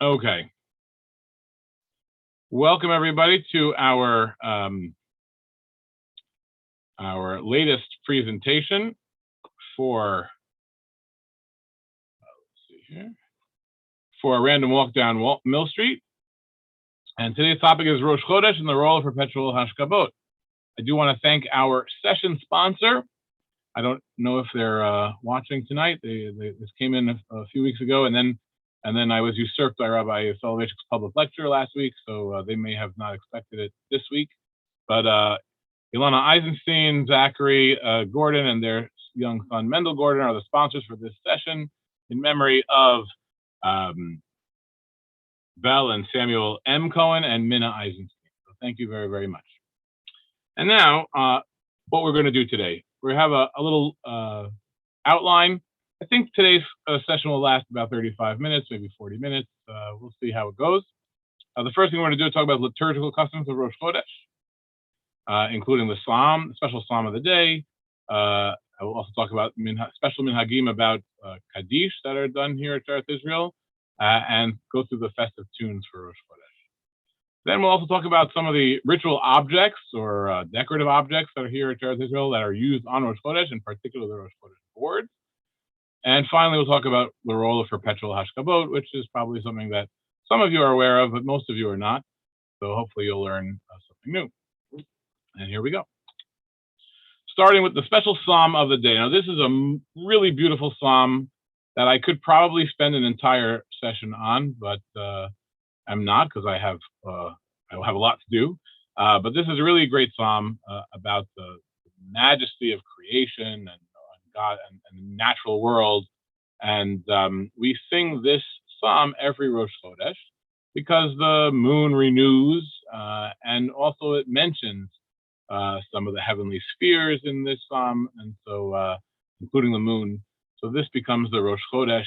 Okay. Welcome everybody to our latest presentation for let's see here for a random walk down Mill Street. And today's topic is Rosh Hodesh and the role of Perpetual Hashcabot. I do want to thank our session sponsor. I don't know if they're watching tonight. This came in a few weeks ago, and then I was usurped by Rabbi Soloveitchik's public lecture last week, so they may have not expected it this week. But Ilana Eisenstein, Zachary Gordon, and their young son Mendel Gordon are the sponsors for this session in memory of Bell and Samuel M. Cohen and Minna Eisenstein. So thank you very, very much. And now, what we're going to do today, we have a little outline. I think today's session will last about 35 minutes, maybe 40 minutes. We'll see how it goes. The first thing we're going to do is talk about liturgical customs of Rosh Hodesh, including the special psalm of the day. I will also talk about special minhagim about Kadish that are done here at Eretz Israel, and go through the festive tunes for Rosh Hodesh. Then we'll also talk about some of the ritual objects or decorative objects that are here at Eretz Israel that are used on Rosh Hodesh, in particular the Rosh Hodesh boards. And finally, we'll talk about the role of Perpetual Hashcabot, which is probably something that some of you are aware of, but most of you are not. So hopefully you'll learn something new. And here we go. Starting with the special psalm of the day. Now, this is a really beautiful psalm that I could probably spend an entire session on, but I'm not, because I have a lot to do. But this is a really great psalm about the majesty of creation and God and the natural world. And we sing this psalm every Rosh Hodesh because the moon renews, and also it mentions some of the heavenly spheres in this psalm, and so including the moon. So this becomes the Rosh Hodesh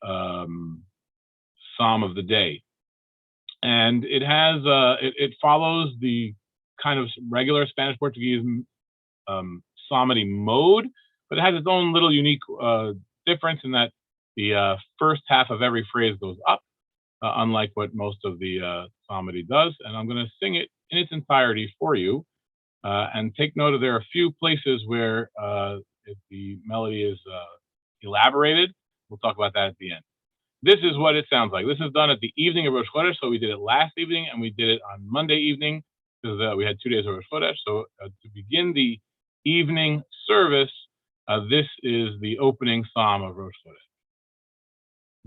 psalm of the day. And it has it follows the kind of regular Spanish Portuguese psalmody mode, but it has its own little unique difference in that the first half of every phrase goes up, unlike what most of the psalmody does. And I'm going to sing it in its entirety for you, and take note of there are a few places where the melody is elaborated. We'll talk about that at the end. This is what it sounds like. This is done at the evening of Rosh Hodesh, so we did it last evening, and we did it on Monday evening, because we had 2 days of Rosh Hodesh. So to begin the evening service, this is the opening psalm of Rosh Hodesh.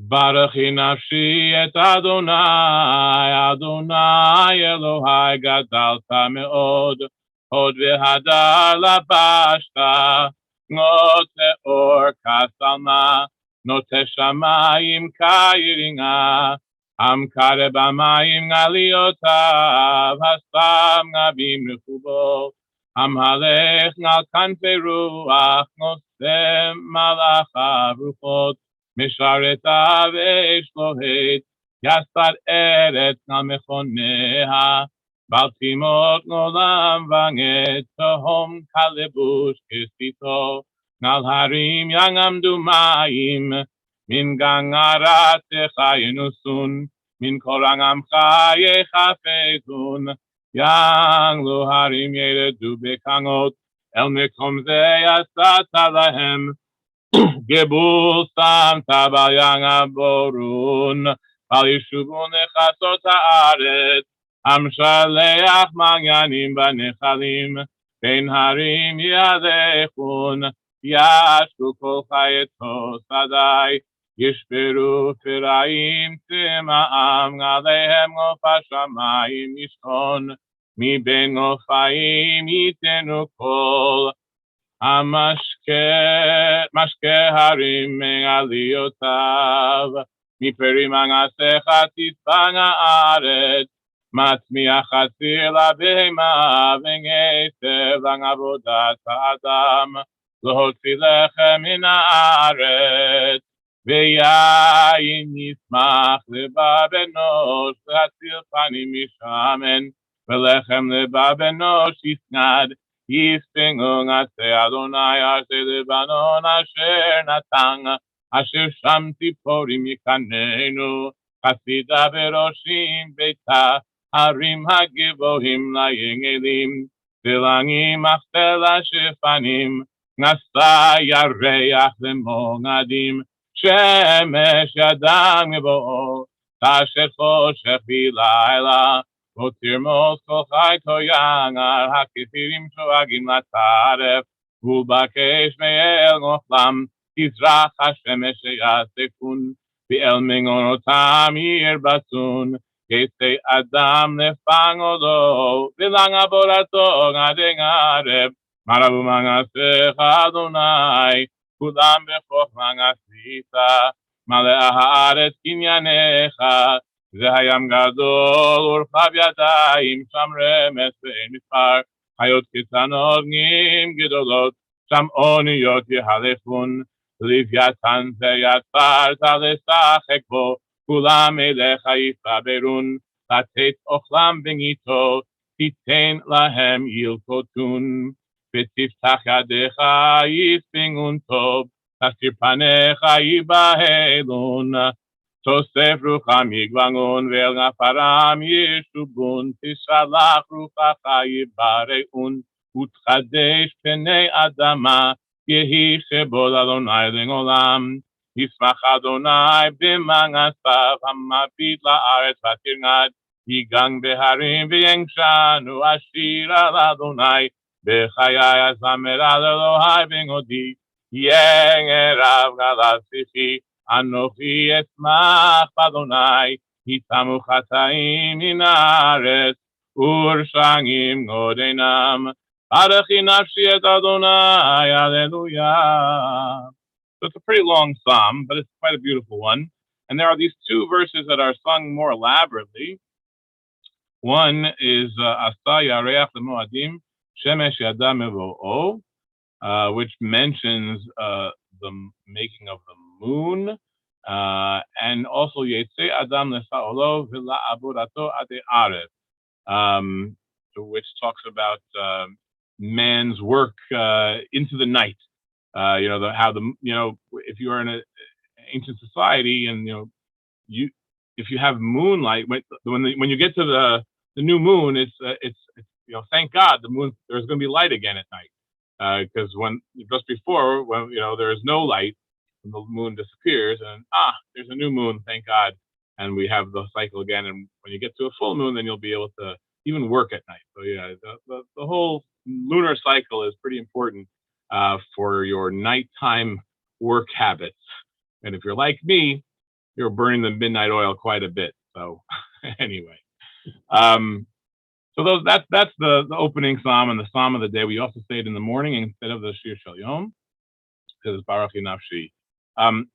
Baruchi nafshi et Adonai, Adonai Elohai gadalta me'od, hod v'hadar labashta, note or kasalma, note shamayim kayiringa, amkare b'mayim galiotav, hastam ngavim rechubo, amhalech nal kanfei ruach, nosem malachav ruchot, misharetav eshlohet, yasad eretz nal mechoneha, baltimot nolam vanget, tohom kalebush kisito, nal harim yangamdu mayim, min gangaratecha yenusun, min korangamcha yechafezun, yanglu harim yeredu bekangot, el mekom ze yasata lahem, gebul sam tabal yangaborun, bal yishubun nechasot haaretz, am shaleach manyanim banechalim, ben harim yadechun, yashku kol chayeto sadai, yishperu firaim tzima'am, alehem ngofa shamayim yishkon, mi ben ngofayim yitenu kol, Mashke harim me'aliotav, mi perimangasecha tisbanga aret, matmiach hatzir labehema, v'ngeitev langavodat ha'adam, l'hotzi lechem min haaretz, v'yayin yismach leba benosh, l'hatzir panim mishamen, v'lechem leba benosh yisnad, Yispengung ase Adonai ase Lebanon asher natang asher sham tiporim yikanenu חסידה בראשים ביתה, הרים הגבוהים ליגלים, פלגים מחתלה שפנים, נשא ירח ומונדים, שמש ידם מבואו, תשת חושך בלילה, לא תרמוס כל חי תויגר, הכפירים שואגים לטרף, ובקש מאל נוכלם, תזרח השמש יאספון, ואל מנגנותם ירבצון, כסי אדם לפגו לו, ולנג עבודתו עדי ערב, מרבו מנעשיך אדוני, כולם בחוכמה עשית, מלא הארץ קנייניך, זה הים גדול ורחב ידיים, שם רמס ואין מספר, חיות קטנות גדולות, שם אוניות יהלכון, לוויתן זה יצרת לשחק בו, כולם אליך יסברון, לתת אוכלם בניתו, תיתן להם ילקוטון, ותפתח ידיך יספינון טוב, תסתיר פניך יבהלון, תוסף רוחם יגבנון, ואל עפרם ישובון, תשלח רוחך יבראון, ותחדש פני אדמה, יהי כבוד אדוני לעולם, ישמח אדוני במעשיו, המביט לארץ ותרנד, ייגן בהרים וינשנו, אשיר על אדוני, בחיי אזמר על אלוהי בנגודי, יגן רב גדל שיחי, אנוכי אשמח באדוני, יתמו חטאים מן הארץ, ורשעים עוד אינם, ברכי נפשי את אדוני, hallelujah. So it's a pretty long psalm, but it's quite a beautiful one. And there are these two verses that are sung more elaborately. One is Asa Yareach Lemoadim, Shemesh Yada Mevo'o, which mentions the making of the moon, and also Yetze Adam Lesa'olo Vila Aburato Ade Arev, which talks about man's work into the night. If you are in an ancient society, and if you have moonlight, when you get to the new moon, it's thank God the moon, there's going to be light again at night, because when just before, when there is no light, when the moon disappears, and there's a new moon, thank God, and we have the cycle again. And when you get to a full moon, then you'll be able to even work at night. So yeah, the whole lunar cycle is pretty important for your nighttime work habits. And if you're like me, you're burning the midnight oil quite a bit. So anyway, so that's the opening psalm and the psalm of the day. We also say it in the morning instead of the Shir Shel Yom, because it's Baruch Nafshi.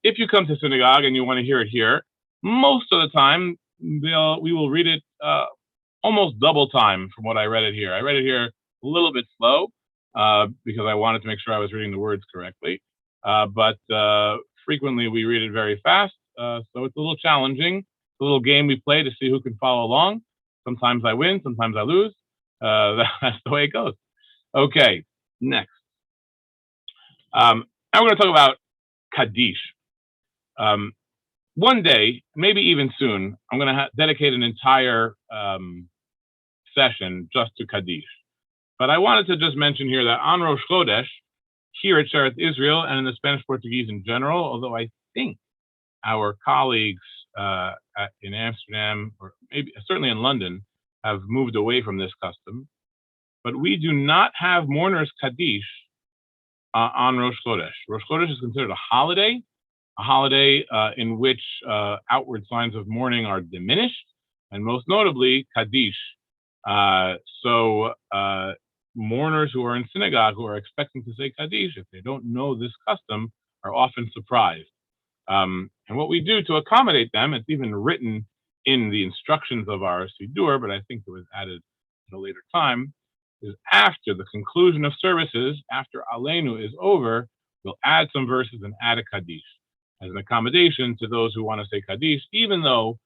If you come to synagogue and you want to hear it here, most of the time we will read it almost double time from what I read it here. I read it here a little bit slow because I wanted to make sure I was reading the words correctly. But frequently we read it very fast, so it's a little challenging. It's a little game we play to see who can follow along. Sometimes I win, sometimes I lose. That's the way it goes. Okay, next. Now we're going to talk about Kadish. One day, maybe even soon, I'm going to dedicate an entire session just to Kadish. But I wanted to just mention here that on Rosh Hodesh, here at Sheretz Israel and in the Spanish Portuguese in general, although I think our colleagues in Amsterdam, or maybe certainly in London, have moved away from this custom, but we do not have mourners Kadish on Rosh Hodesh. Rosh Hodesh is considered a holiday in which outward signs of mourning are diminished, and most notably Kadish. So mourners who are in synagogue who are expecting to say Kadish, if they don't know this custom, are often surprised. And what we do to accommodate them, it's even written in the instructions of our Siddur, but I think it was added at a later time, is after the conclusion of services, after Aleinu is over, we'll add some verses and add a Kadish as an accommodation to those who want to say Kadish, even though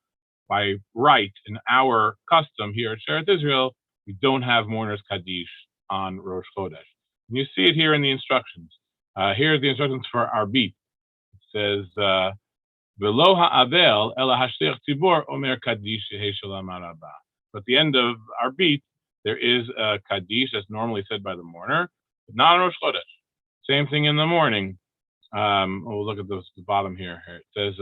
by right in our custom here at Sheretz Israel, we don't have mourners Kadish on Rosh Hodesh. And you see it here in the instructions. Here's the instructions for our beat. It says, V'lo ha'avel ela hashliach tzibor omer Kadish yehi shalom araba. At the end of our beat, there is a Kadish that's normally said by the mourner, but not on Rosh Hodesh. Same thing in the morning. We'll look at the bottom here. It says,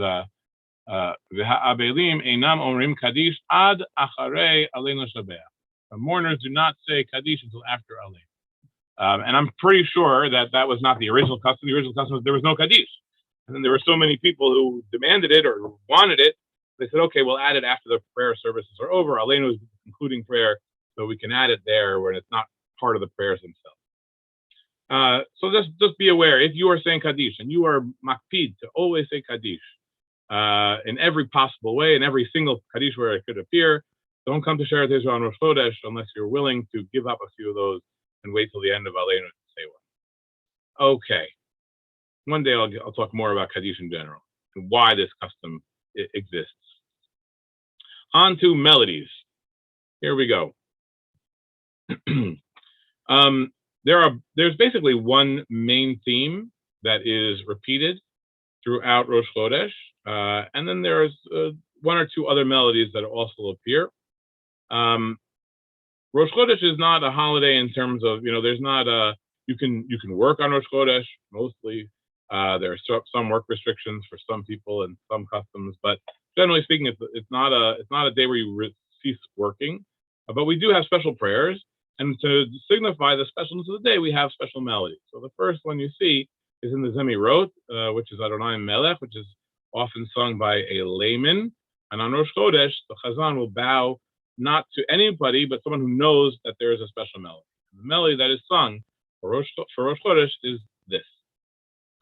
V'ha'abelim einam omrim Kadish ad acharei aleinu shabeach. The mourners do not say Kadish until after Aleinu. And I'm pretty sure that that was not the original custom. The original custom was there was no Kadish. And then there were so many people who demanded it or wanted it. They said, okay, we'll add it after the prayer services are over. Aleinu is the concluding prayer, so we can add it there when it's not part of the prayers themselves. So just be aware, if you are saying Kadish and you are makpid to always say Kadish in every possible way, in every single Kadish where it could appear, don't come to Sheretz Israel on Rosh Hodesh unless you're willing to give up a few of those and wait till the end of Aleinu to say one. Okay. One day I'll talk more about Kadish in general and why this custom exists. On to melodies. Here we go. There's basically one main theme that is repeated throughout Rosh Hodesh, and then there's one or two other melodies that also appear. Rosh Hodesh is not a holiday in terms of, there's not you can work on Rosh Hodesh mostly. There are some work restrictions for some people and some customs, but generally speaking, it's not a day where you cease working. But we do have special prayers, and to signify the specialness of the day, we have special melodies. So the first one you see is in the Zemirot, which is Adonai Melech, which is often sung by a layman. And on Rosh Hodesh, the Chazan will bow not to anybody, but someone who knows that there is a special melody. And the melody that is sung for Rosh Hodesh is this.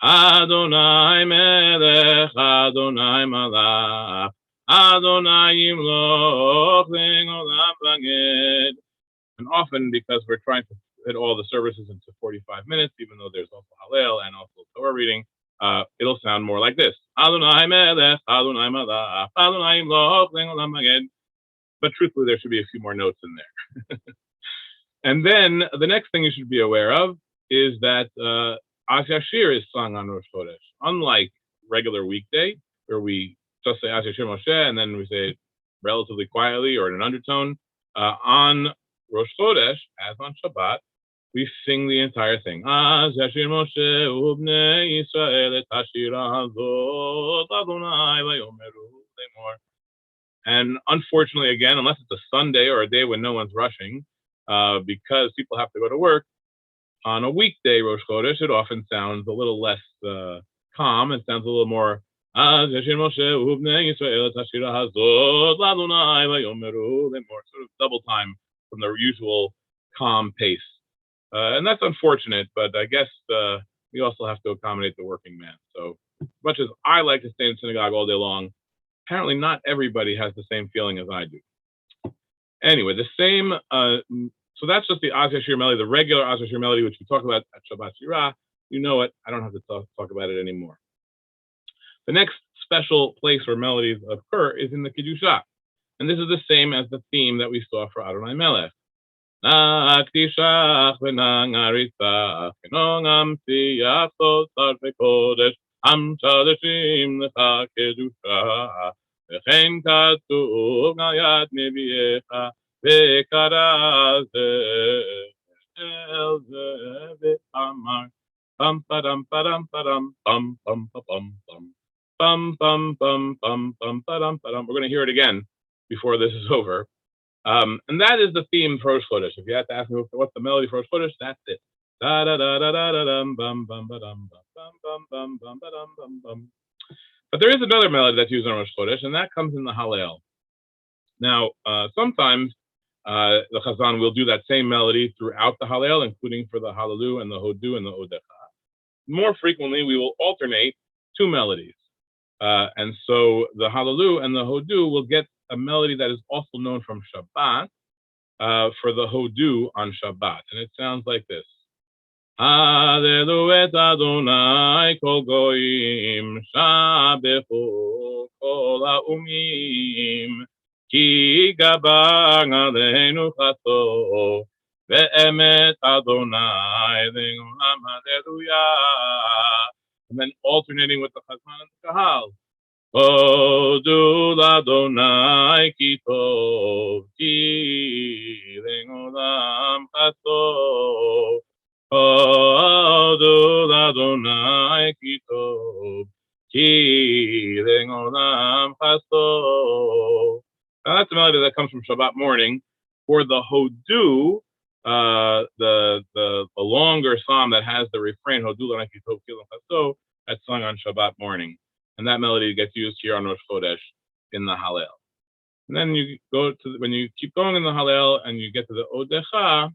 Adonai Melech, Adonai Malach, Adonai Yimloch, Le'olam Vaged. And often, because we're trying to fit all the services into 45 minutes, even though there's also Hallel and also Torah reading, it'll sound more like this. Adonai Melech, Adonai Malach, Adonai Yimloch, Le'olam Vaged. But truthfully, there should be a few more notes in there. And then the next thing you should be aware of is that Az Yashir is sung on Rosh Hodesh. Unlike regular weekday, where we just say Az Yashir Moshe and then we say it relatively quietly or in an undertone, on Rosh Hodesh, as on Shabbat, we sing the entire thing. Az Yashir Moshe Ubnei Yisrael et Hashira Hazot Adonai Vayomeru Lemor. And unfortunately, again, unless it's a Sunday or a day when no one's rushing, because people have to go to work, on a weekday Rosh Hodesh, it often sounds a little less calm. It sounds a little more sort of double time from the usual calm pace. And that's unfortunate, but I guess we also have to accommodate the working man. So as much as I like to stay in synagogue all day long, apparently not everybody has the same feeling as I do. Anyway, the same, so that's just the Az Yashir melody, the regular Az Yashir melody, which we talk about at Shabbat Shirah. You know it. I don't have to talk about it anymore. The next special place where melodies occur is in the Kedusha. And this is the same as the theme that we saw for Adonai Melech. Na'akdishach v'na'ngaritzach v'nongam tiyachot sarfei kodesh am shadashim lecha kedusha v'chein katuv al yad nebiecha v'kara el ze v'amar pam padam padam padam pam pam pam pam pam pam pam pam pam padam padam. We're going to hear it again before this is over. And that is the theme for Rosh Hodesh. If you have to ask me what's the melody for Rosh Hodesh, that's it. Da da da da da da dum bum bum ba dum bum bum bum bum ba dum bum bum. But there is another melody that's used on Rosh Hodesh, and that comes in the Hallel. Now, sometimes the Chazan will do that same melody throughout the Hallel, including for the Hallelu and the Hodu and the Odecha. More frequently, we will alternate two melodies. And so the Hallelu and the Hodu will get a melody that is also known from Shabbat for the Hodu on Shabbat. And it sounds like this. Hallelu et Adonai kol goyim shabechu kol ha'umim ki gabar aleinu chato ve'emet Adonai le'olam hallelujah. And then alternating with the Chazan and the Kahal. Hodu l'Adonai ki tov, ki le'olam chaso. Hodu l'Adonai ki tov, ki le'olam chaso. Now that's a melody that comes from Shabbat morning. For the Hodu, the longer psalm that has the refrain Hodu l'Adonai ki tov, ki le'olam chaso, that's sung on Shabbat morning. And that melody gets used here on Rosh Hodesh in the Hallel. And then you go to when you keep going in the Hallel and you get to the Odecha,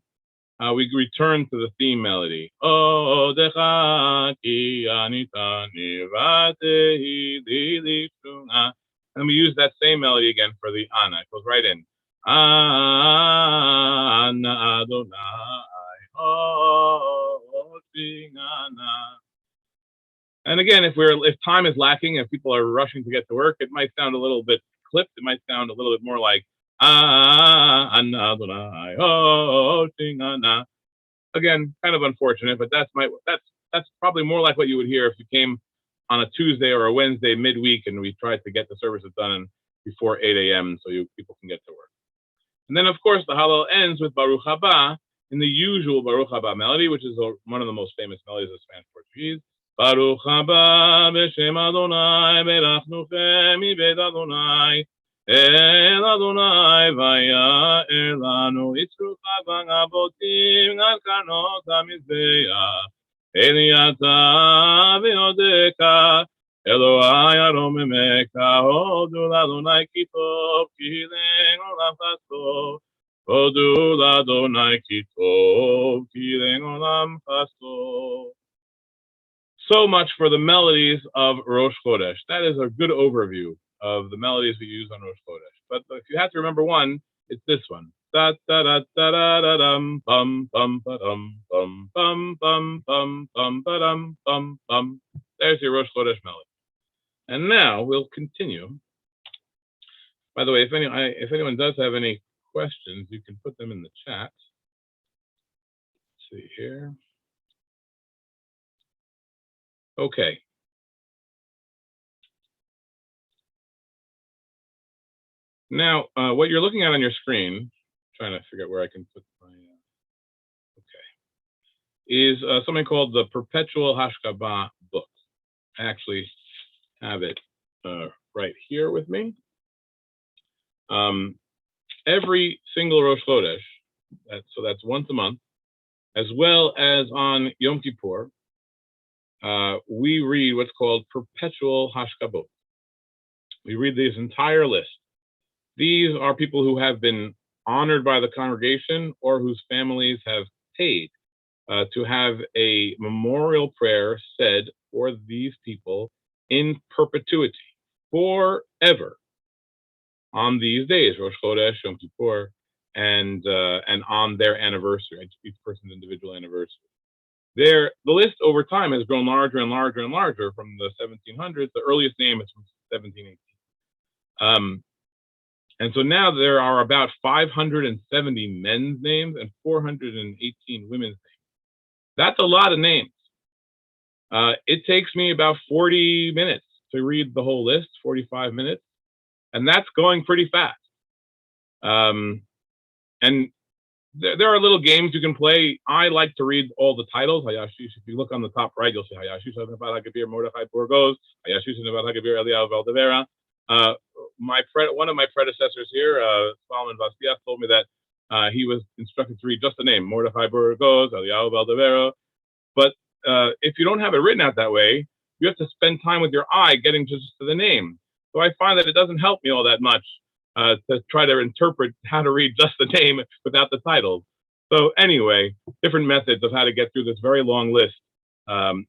we return to the theme melody. Odecha ki anitani vatehi li lifuna. And we use that same melody again for the Ana. It goes right in. Ana Adonai Ana. And again, if time is lacking, if people are rushing to get to work, it might sound a little bit clipped. It might sound a little bit more like again, kind of unfortunate, but that's probably more like what you would hear if you came on a Tuesday or a Wednesday midweek and we tried to get the services done before 8 a.m. so people can get to work. And then, of course, the Hallel ends with Baruch Haba in the usual Baruch Haba melody, which is one of the most famous melodies of Spanish Portuguese. Baruch haba b'shem Adonai, berachnuchem mibeit Adonai, el Adonai vaya'er lanu, yitzrucha v'gabotim al karnot hamizbeach, Eliata v'odeka, Eloi aromemeka, hodu l'Adonai ki tov, ki le'olam chaso, hodu l'Adonai ki tov, ki le'olam chaso. So much for the melodies of Rosh Hodesh. That is a good overview of the melodies we use on Rosh Hodesh. But if you have to remember one, it's this one. Da da da da da da dum bum bum ba dum bum bum bum bum bum ba dum bum bum. There's your Rosh Hodesh melody. And now we'll continue. By the way, if anyone does have any questions, you can put them in the chat. Let's see here. Okay. Now, what you're looking at on your screen, trying to figure out where I can put my, is something called the Perpetual Hashcabot book. I actually have it right here with me. Every single Rosh Hodesh, so that's once a month, as well as on Yom Kippur, we read what's called Perpetual Hashcabot. We read this entire list. These are people who have been honored by the congregation or whose families have paid to have a memorial prayer said for these people in perpetuity, forever, on these days, Rosh Hodesh, Yom Kippur, and on their anniversary, each person's individual anniversary. The list over time has grown larger and larger and larger from the 1700s. The earliest name is from 1718. And so now there are about 570 men's names and 418 women's names. That's a lot of names. It takes me about 40 minutes to read the whole list, 45 minutes, and that's going pretty fast. And there are little games you can play. I like to read all the titles. Hayashish, if you look on the top right, you'll see Hayashish Nebat HaGevir Mordechai Burgos, Hayashish Nebat HaGevir Eliyahu Valdevera. One of my predecessors here, Solomon Vastias, told me that he was instructed to read just the name, Mordechai Burgos, Eliyahu Valdevera. But if you don't have it written out that way, you have to spend time with your eye getting just to the name. So I find that it doesn't help me all that much to try to interpret how to read just the name without the titles. So anyway, different methods of how to get through this very long list in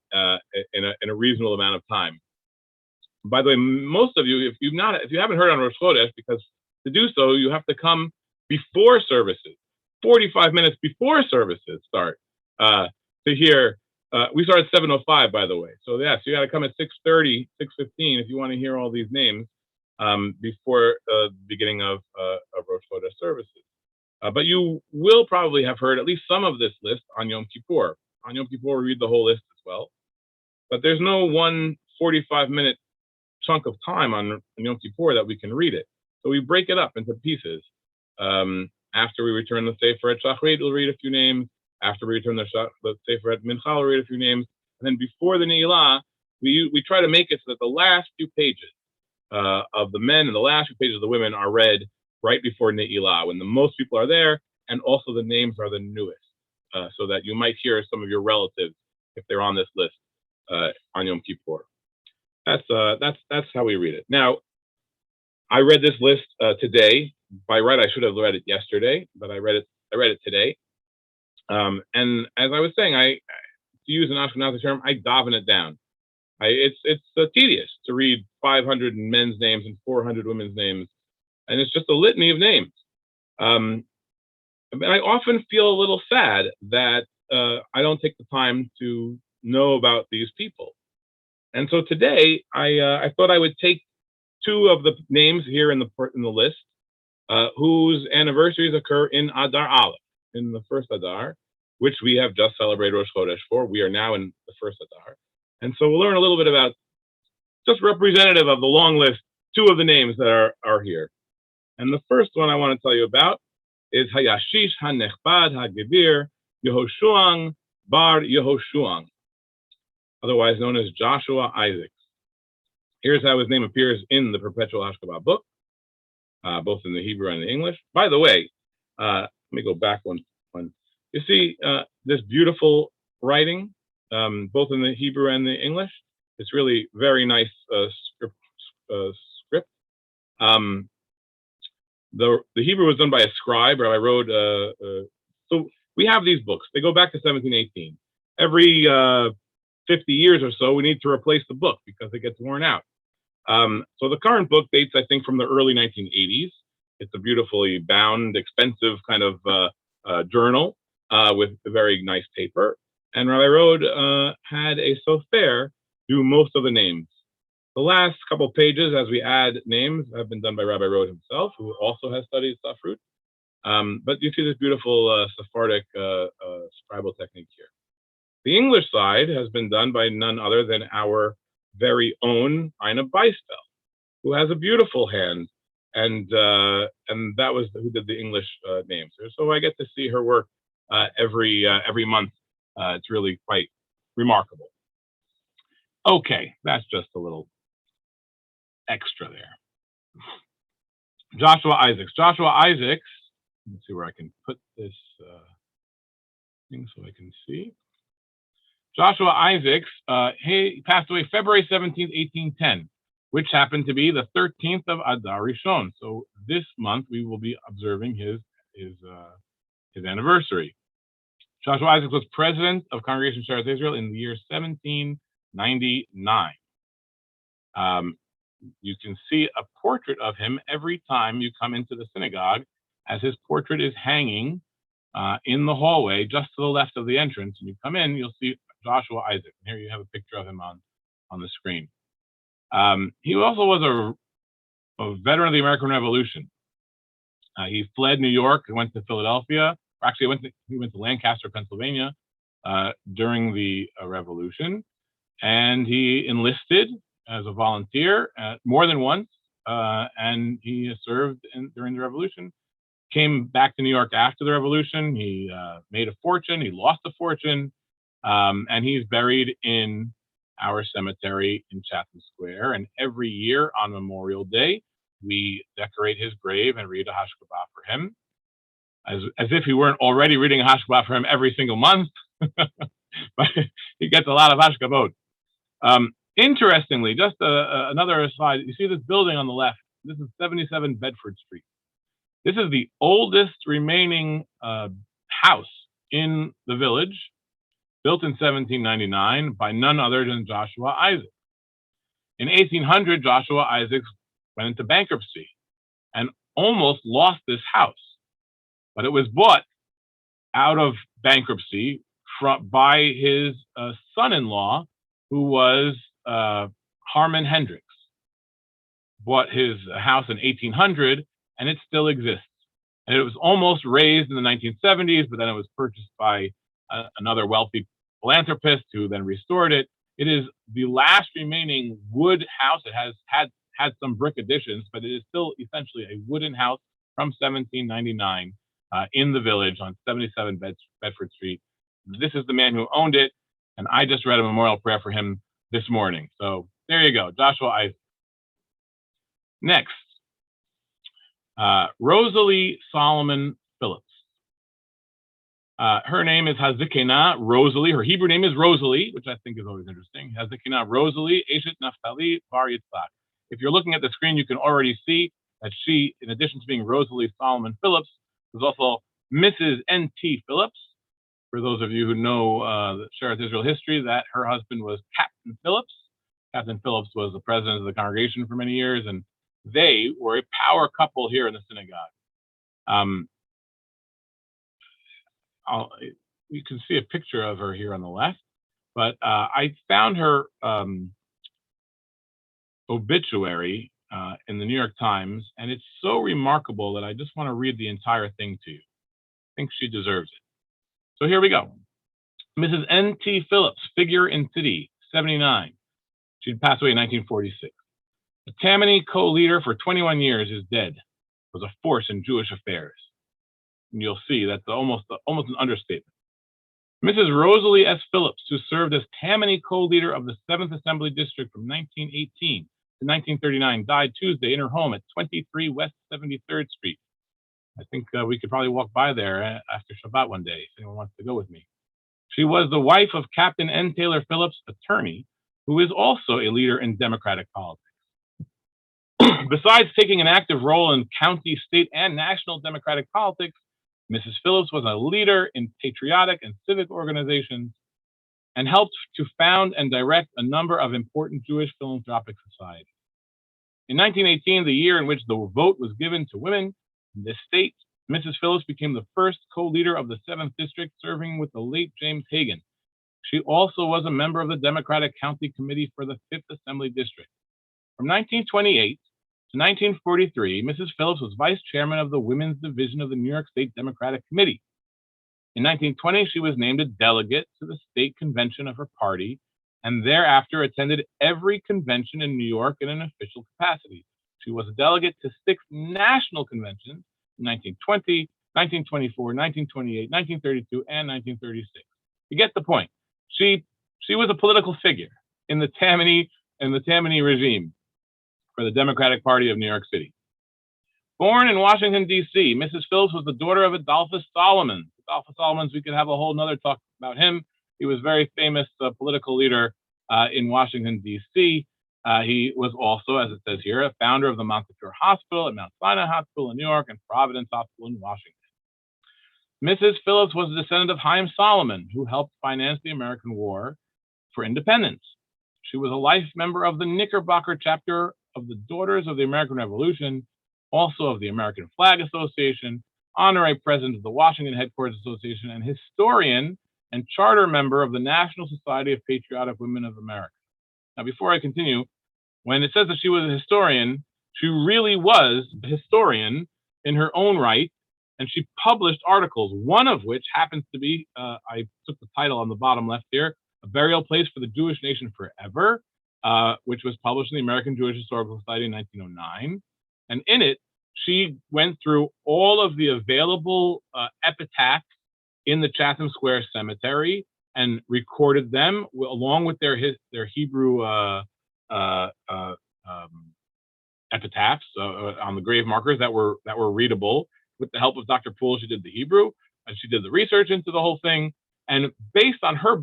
a reasonable amount of time. By the way, most of you, if you haven't heard on Rosh Hodesh, because to do so, you have to come before services, 45 minutes before services start to hear. We start at 7:05, by the way. So yeah, so you got to come at 6:30, 6:15 if you want to hear all these names before the beginning of Rosh Hodesh services. But you will probably have heard at least some of this list on Yom Kippur. On Yom Kippur, we read the whole list as well. But there's no one 45-minute chunk of time on Yom Kippur that we can read it. So we break it up into pieces. After we return the Sefer at Shachrit, we'll read a few names. After we return the Sefer at Mincha, we'll read a few names. And then before the Ne'ilah, we try to make it so that the last few pages of the men and the last few pages of the women are read right before Ne'ilah, when the most people are there, and also the names are the newest, so that you might hear some of your relatives if they're on this list on Yom Kippur. That's how we read it. Now, I read this list today. By right, I should have read it yesterday, but I read it today. And as I was saying, to use an Ashkenazi term, I daven it down. It's tedious to read 500 men's names and 400 women's names, and it's just a litany of names. And I often feel a little sad that I don't take the time to know about these people. And so today, I thought I would take two of the names here in the list, whose anniversaries occur in Adar Aleph, in the first Adar, which we have just celebrated Rosh Hodesh for. We are now in the first Adar. And so we'll learn a little bit about, just representative of the long list, two of the names that are here. And the first one I want to tell you about is Hayashish HaNechbad HaGevir Yehoshuang Bar Yehoshuang, otherwise known as Joshua Isaacs. Here's how his name appears in the Perpetual Hashcabot book, both in the Hebrew and the English. By the way, let me go back one. You see this beautiful writing, both in the Hebrew and the English. It's really very nice script. The Hebrew was done by a scribe, Rabbi Rod. So we have these books. They go back to 1718. Every 50 years or so, we need to replace the book because it gets worn out. So the current book dates, I think, from the early 1980s. It's a beautifully bound, expensive kind of journal with a very nice paper. And Rabbi Rod had a sofer do most of the names. The last couple of pages, as we add names, have been done by Rabbi Rod himself, who also has studied Safrut. But you see this beautiful Sephardic scribal technique here. The English side has been done by none other than our very own Ina Beisfeld, who has a beautiful hand, and that was who did the English names. So I get to see her work every month. It's really quite remarkable. Okay, that's just a little extra there. Joshua Isaacs. Joshua Isaacs. Let's see where I can put this thing so I can see. Joshua Isaacs, he passed away February 17th, 1810, which happened to be the 13th of Adar Rishon. So this month we will be observing his anniversary. Joshua Isaacs was president of Congregation Sheretz Israel in the year 1799. You can see a portrait of him every time you come into the synagogue, as his portrait is hanging in the hallway just to the left of the entrance. And you come in, you'll see Joshua Isaac. Here you have a picture of him on the screen. He also was a veteran of the American Revolution. He fled New York and went to Philadelphia. Actually, he went to Lancaster, Pennsylvania during the Revolution. And he enlisted as a volunteer more than once. And he served during the Revolution. Came back to New York after the Revolution. He made a fortune. He lost a fortune. And he's buried in our cemetery in Chatham Square. And every year on Memorial Day, we decorate his grave and read a Hashkabah for him, as if he weren't already reading a Hashkabah for him every single month. But he gets a lot of Hashkabot. Interestingly, just another aside, you see this building on the left. This is 77 Bedford Street. This is the oldest remaining house in the village, built in 1799 by none other than Joshua Isaacs. In 1800, Joshua Isaacs went into bankruptcy and almost lost this house, but it was bought out of bankruptcy by his son-in-law, who was Harmon Hendricks. Bought his house in 1800, and it still exists. And it was almost razed in the 1970s, but then it was purchased by another wealthy philanthropist who then restored it It is the last remaining wood house. It has had some brick additions, but it is still essentially a wooden house from 1799 in the village on 77 Bedford Street. This is the man who owned it, and I just read a memorial prayer for him this morning. So there you go, Joshua Isaac. Next, Rosalie Solomon Phillips. Her name is Hazikena Rosalie. Her Hebrew name is Rosalie, which I think is always interesting. Hazikena Rosalie Eshet Naphtali Bar Yitzchak. If you're looking at the screen, you can already see that she, in addition to being Rosalie Solomon Phillips, was also Mrs. N.T. Phillips. For those of you who know the Sheretz Israel history, that her husband was Captain Phillips. Captain Phillips was the president of the congregation for many years, and they were a power couple here in the synagogue. You can see a picture of her here on the left, but I found her obituary in the New York Times, and it's so remarkable that I just want to read the entire thing to you. I think she deserves it. So here we go. Mrs. N.T. Phillips, figure in city, 79. She passed away in 1946. The Tammany co-leader for 21 years is dead. Was a force in Jewish affairs. And you'll see that's almost an understatement. Mrs. Rosalie S. Phillips, who served as Tammany co-leader of the 7th Assembly District from 1918 to 1939, died Tuesday in her home at 23 West 73rd Street. I think we could probably walk by there after Shabbat one day if anyone wants to go with me. She was the wife of Captain N. Taylor Phillips, attorney, who is also a leader in Democratic politics. Besides taking an active role in county, state, and national Democratic politics, Mrs. Phillips was a leader in patriotic and civic organizations and helped to found and direct a number of important Jewish philanthropic societies. In 1918, the year in which the vote was given to women in this state, Mrs. Phillips became the first co-leader of the 7th District, serving with the late James Hagan. She also was a member of the Democratic County Committee for the 5th Assembly District. From 1928 to 1943, Mrs. Phillips was vice chairman of the Women's Division of the New York State Democratic Committee. In 1920, she was named a delegate to the state convention of her party and thereafter attended every convention in New York in an official capacity. She was a delegate to 6 national conventions in 1920, 1924, 1928, 1932, and 1936. You get the point. She was a political figure in the Tammany regime for the Democratic Party of New York City. Born in Washington, D.C., Mrs. Phillips was the daughter of Adolphus Solomon. Adolphus Solomon, we could have a whole nother talk about him. He was a very famous political leader in Washington, D.C. He was also, as it says here, a founder of the Montefiore Hospital and Mount Sinai Hospital in New York and Providence Hospital in Washington. Mrs. Phillips was a descendant of Haim Solomon, who helped finance the American War for Independence. She was a life member of the Knickerbocker chapter of the Daughters of the American Revolution, also of the American Flag Association, honorary president of the Washington Headquarters Association, and historian and charter member of the National Society of Patriotic Women of America. Now, before I continue, when it says that she was a historian, she really was a historian in her own right, and she published articles, one of which happens to be, I took the title on the bottom left here, A Burial Place for the Jewish Nation Forever, which was published in the American Jewish Historical Society in 1909. And in it, she went through all of the available epitaphs in the Chatham Square Cemetery and recorded them along with their Hebrew epitaphs on the grave markers that were readable. With the help of Dr. Poole, she did the Hebrew, and she did the research into the whole thing. And based on her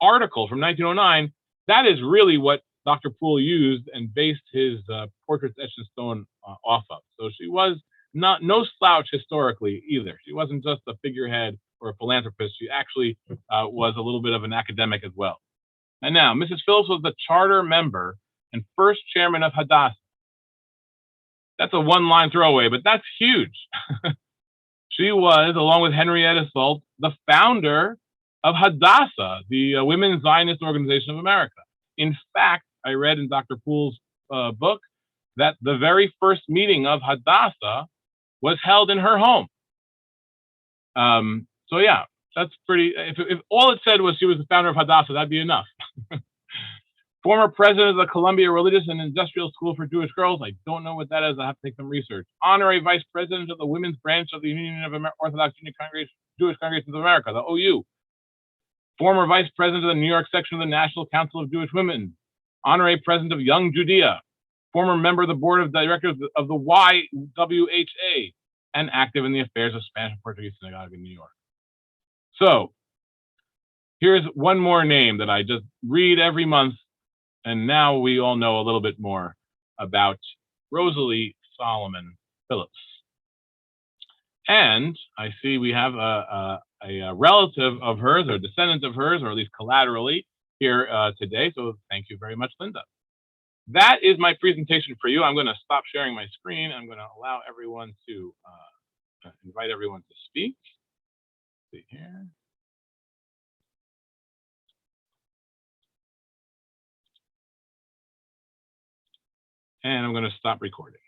article from 1909, that is really what Dr. Poole used and based his portraits etched in stone off of. So she was no slouch historically either. She wasn't just a figurehead or a philanthropist. She actually was a little bit of an academic as well. And now, Mrs. Phillips was the charter member and first chairman of Hadassah. That's a one-line throwaway, but that's huge. She was, along with Henrietta Salt, the founder of Hadassah, the Women's Zionist Organization of America. In fact, I read in Dr. Poole's book that the very first meeting of Hadassah was held in her home. So yeah, that's pretty, if all it said was she was the founder of Hadassah, that'd be enough. Former president of the Columbia Religious and Industrial School for Jewish Girls. I don't know what that is. I have to take some research. Honorary vice president of the women's branch of the Union of Orthodox Jewish Congregations of America, the OU. Former vice president of the New York section of the National Council of Jewish Women. Honorary president of Young Judea. Former member of the board of directors of the YWHA, and active in the affairs of Spanish and Portuguese Synagogue in New York. So here's one more name that I just read every month, and now we all know a little bit more about Rosalie Solomon Phillips. And I see we have a relative of hers, or descendant of hers, or at least collaterally here today. So thank you very much, Linda. That is my presentation for you. I'm going to stop sharing my screen. I'm going to allow everyone to invite everyone to speak. Let's see here. And I'm going to stop recording.